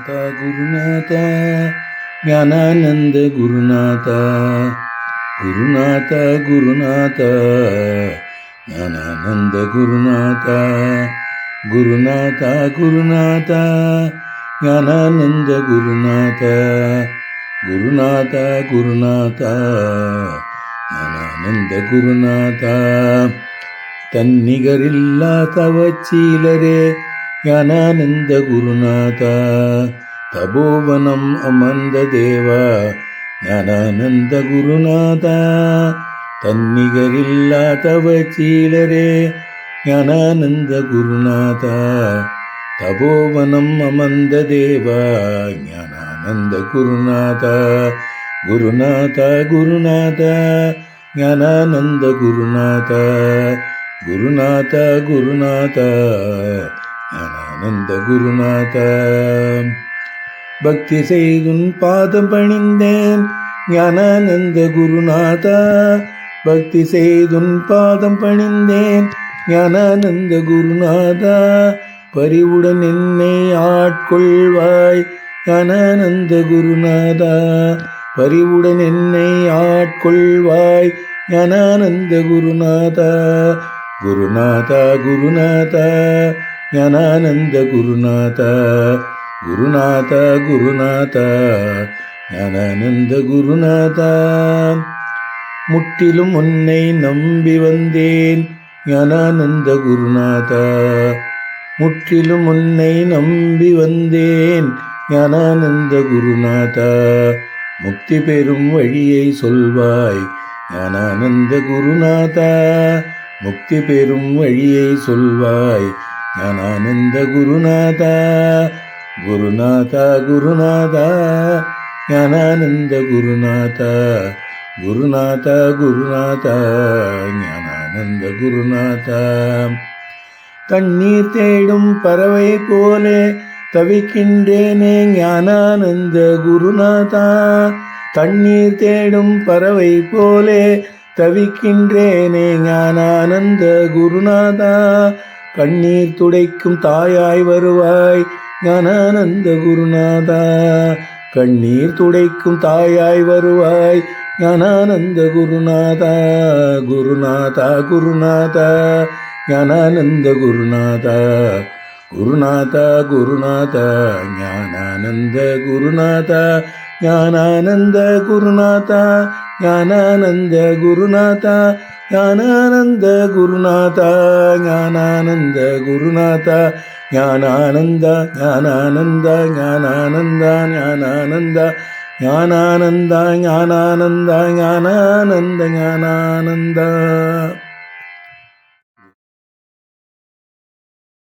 ಗುರುನಾಥ ಗುರುನಾಥ ಜ್ಞಾನಾನಂದ ಗುರುನಾಥ ಗುರುನಾಥ ಗುರುನಾಥ ಜ್ಞಾನಾನಂದ ಗುರುನಾಥ ಗುರುನಾಥ ಗುರುನಾಥ ಜ್ಞಾನಾನಂದ ಗುರುನಾಥ ಗುರುನಾಥ ಗುರುನಾಥ ಜ್ಞಾನಾನಂದ ಗುರುನಾಥ ತನ್ನಿಗರಿಲ್ಲ ತವಚೀಲರೆ ಜ್ಞಾನಾನಂದ ಗುರುನಾಥ ತಪೋವನಂ ಅಮಂದ ದೇವ ಜ್ಞಾನಾನಂದ ಗುರುನಾಥ ತನ್ನಿಗರಿಲ್ಲ ತವಚೀಲರೆ ಜ್ಞಾನಾನಂದ ಗುರುನಾಥ ತಪೋವನಂ ಅಮಂದ ದೇವ ಜ್ಞಾನಾನಂದ ಗುರುನಾಥ ಗುರುನಾಥ ಗುರುನಾಥ ಜ್ಞಾನಾನಂದ ಗುರುನಾಥ ಗುರುನಾಥ ಗುರುನಾಥ ஞானானந்த குருநாத பக்தி செய்துன் பாதம் பணிந்தேன் ஞானானந்த குருநாத பக்தி செய்துன் பாதம் பணிந்தேன் ஞானானந்த குருநாத பரிவுடன் என்னை ஆட்கொள்வாய் ஞானானந்த குருநாத பரிவுடன் என்னை ஆட்கொள்வாய் ஞானானந்த குருநாத குருநாத குருநாத ஞானானந்த குருநாத குருநாத குருநாத ஞானானந்த குருநாத முற்றிலும் உன்னை நம்பி வந்தேன் ஞானானந்த குருநாத முற்றிலும் உன்னை நம்பி வந்தேன் ஞானானந்த குருநாத முக்தி பெறும் வழியை சொல்வாய் ஞானானந்த குருநாத முக்தி பெறும் வழியை சொல்வாய் ஞானானந்த குருநாத குருநாத குருநாத ஞானானந்த குருநாத குருநாத குருநாத ஞானானந்த குருநாத தண்ணீர் தேடும் பறவை போலே தவிக்கின்றேனே ஞானானந்த குருநாத தண்ணீர் தேடும் பறவை போலே தவிக்கின்றேனே ஞானானந்த குருநாத கண்ணீர் துடைக்கும் தாயாய் வருவாய் ஞானானந்த குருநாத கண்ணீர் துடைக்கும் தாயாய் வருவாய் ஞானானந்த குருநாத குருநாத குருநாத ஞானானந்த குருநாத குருநாத குருநாத ஞானானந்த குருநாத ஞானானந்த குருநாத ஞானானந்த குருநாத ஞானானந்த குருநாத ஞானானந்த குருநாத ஞானானந்த ஞானானந்த ஞானானந்த ஞானானந்த ஞானானந்த ஞானானந்த ஞானானந்த ஞானானந்த